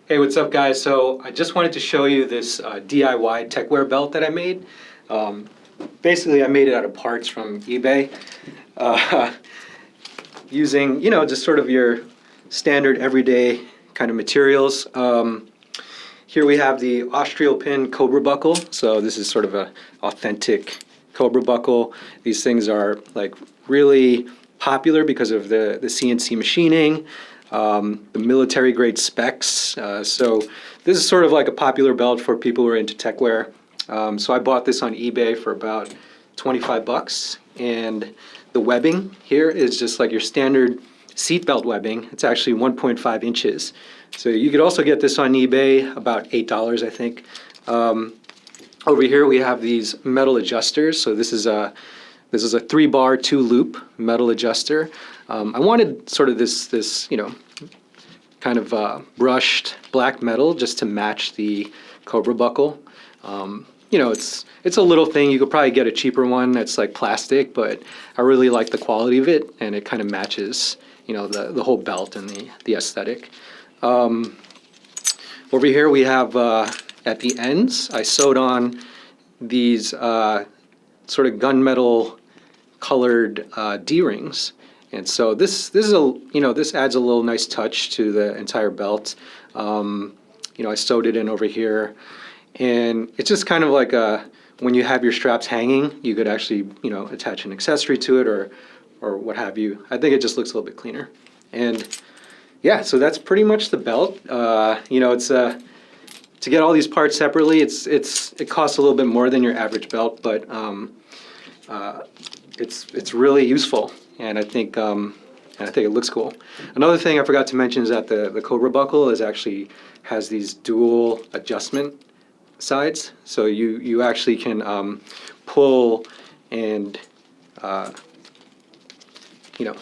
Hey, what's up, guys? So I just wanted to show you this DIY Techwear belt that I made. Basically, I made it out of parts from eBay using, just sort of your standard everyday kind of materials. Here we have the AustriaAlpin Cobra buckle. So this is sort of a authentic Cobra buckle. These things are like really popular because of the CNC machining. The military grade specs. So this is sort of like a popular belt for people who are into techwear. So I bought this on eBay for about 25 bucks, and the webbing here is just like your standard seatbelt webbing. It's actually 1.5 inches. So you could also get this on eBay, about $8, I think. Over here we have these metal adjusters. So this is a 3-bar 2-loop metal adjuster. I wanted sort of this kind of brushed black metal just to match the Cobra buckle. It's a little thing. You could probably get a cheaper one that's like plastic, but I really like the quality of it, and it kind of matches, the whole belt and the aesthetic. Over here we have at the ends, I sewed on these sort of gunmetal colored D-rings. And so this adds a little nice touch to the entire belt. I sewed it in over here, and it's just kind of like when you have your straps hanging, you could actually attach an accessory to it or what have you. I think it just looks a little bit cleaner. And yeah, so that's pretty much the belt. It's to get all these parts separately, it costs a little bit more than your average belt, but it's really useful. And I think it looks cool. Another thing I forgot to mention is that the Cobra buckle actually has these dual adjustment sides. So you actually can pull and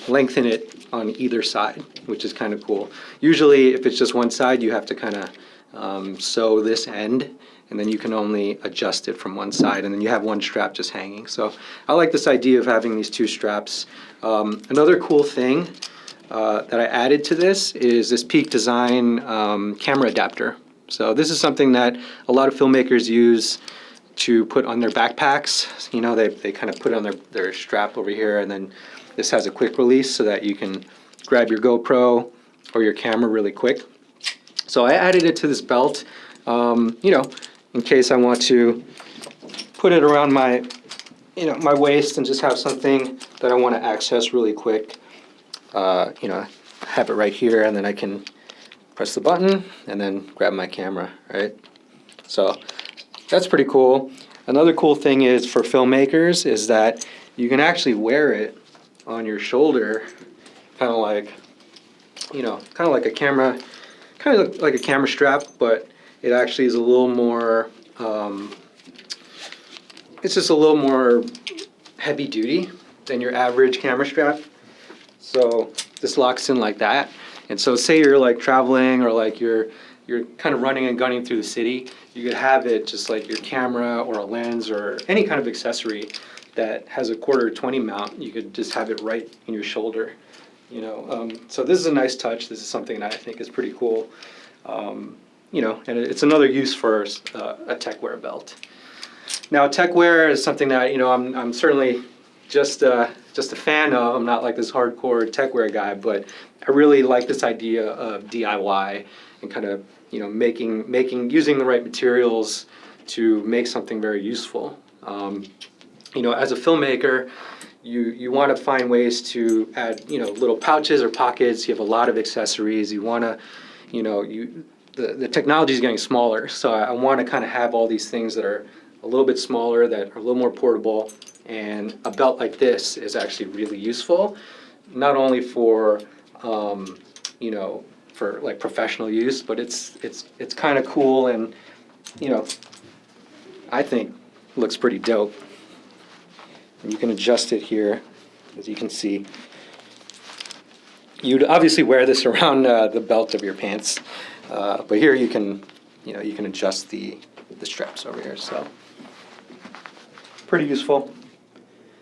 lengthen it on either side, which is kind of cool. Usually, if it's just one side, you have to kind of sew this end, and then you can only adjust it from one side, and then you have one strap just hanging. So I like this idea of having these two straps. Another cool thing that I added to this is this Peak Design camera adapter. So this is something that a lot of filmmakers use to put on their backpacks. They kind of put it on their strap over here, and then this has a quick release so that you can grab your GoPro or your camera really quick. So I added it to this belt, in case I want to put it around my waist and just have something that I want to access really quick. Have it right here, and then I can press the button and then grab my camera, right? So that's pretty cool. Another cool thing is for filmmakers is that you can actually wear it on your shoulder, kind of like a camera, kind of like a camera strap, but it actually is a little more, it's just a little more heavy duty than your average camera strap. So this locks in like that. And so say you're like traveling or like you're kind of running and gunning through the city, you could have it just like your camera or a lens or any kind of accessory that has a 1/4-20 mount. You could just have it right in your shoulder. So this is a nice touch. This is something that I think is pretty cool. And it's another use for a Techwear belt. Now, Techwear is something that I'm certainly just a fan of. I'm not like this hardcore Techwear guy, but I really like this idea of DIY and kind of using the right materials to make something very useful. As a filmmaker, you want to find ways to add little pouches or pockets. You have a lot of accessories. You want to the technology is getting smaller, so I want to kind of have all these things that are a little bit smaller, that are a little more portable, and a belt like this is actually really useful, not only for for like professional use, but it's kind of cool, and I think looks pretty dope. And you can adjust it here, as you can see. You'd obviously wear this around the belt of your pants, but here you can adjust the straps over here. So pretty useful.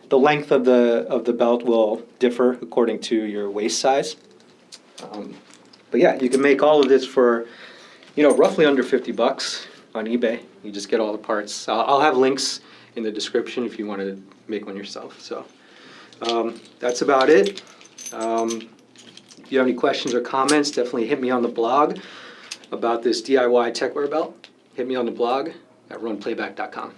The length of the belt will differ according to your waist size. But yeah, you can make all of this for roughly under 50 bucks on eBay. You just get all the parts. I'll have links in the description if you want to make one yourself. So that's about it. If you have any questions or comments, definitely hit me on the blog about this DIY Techwear belt. Hit me on the blog at runplayback.com.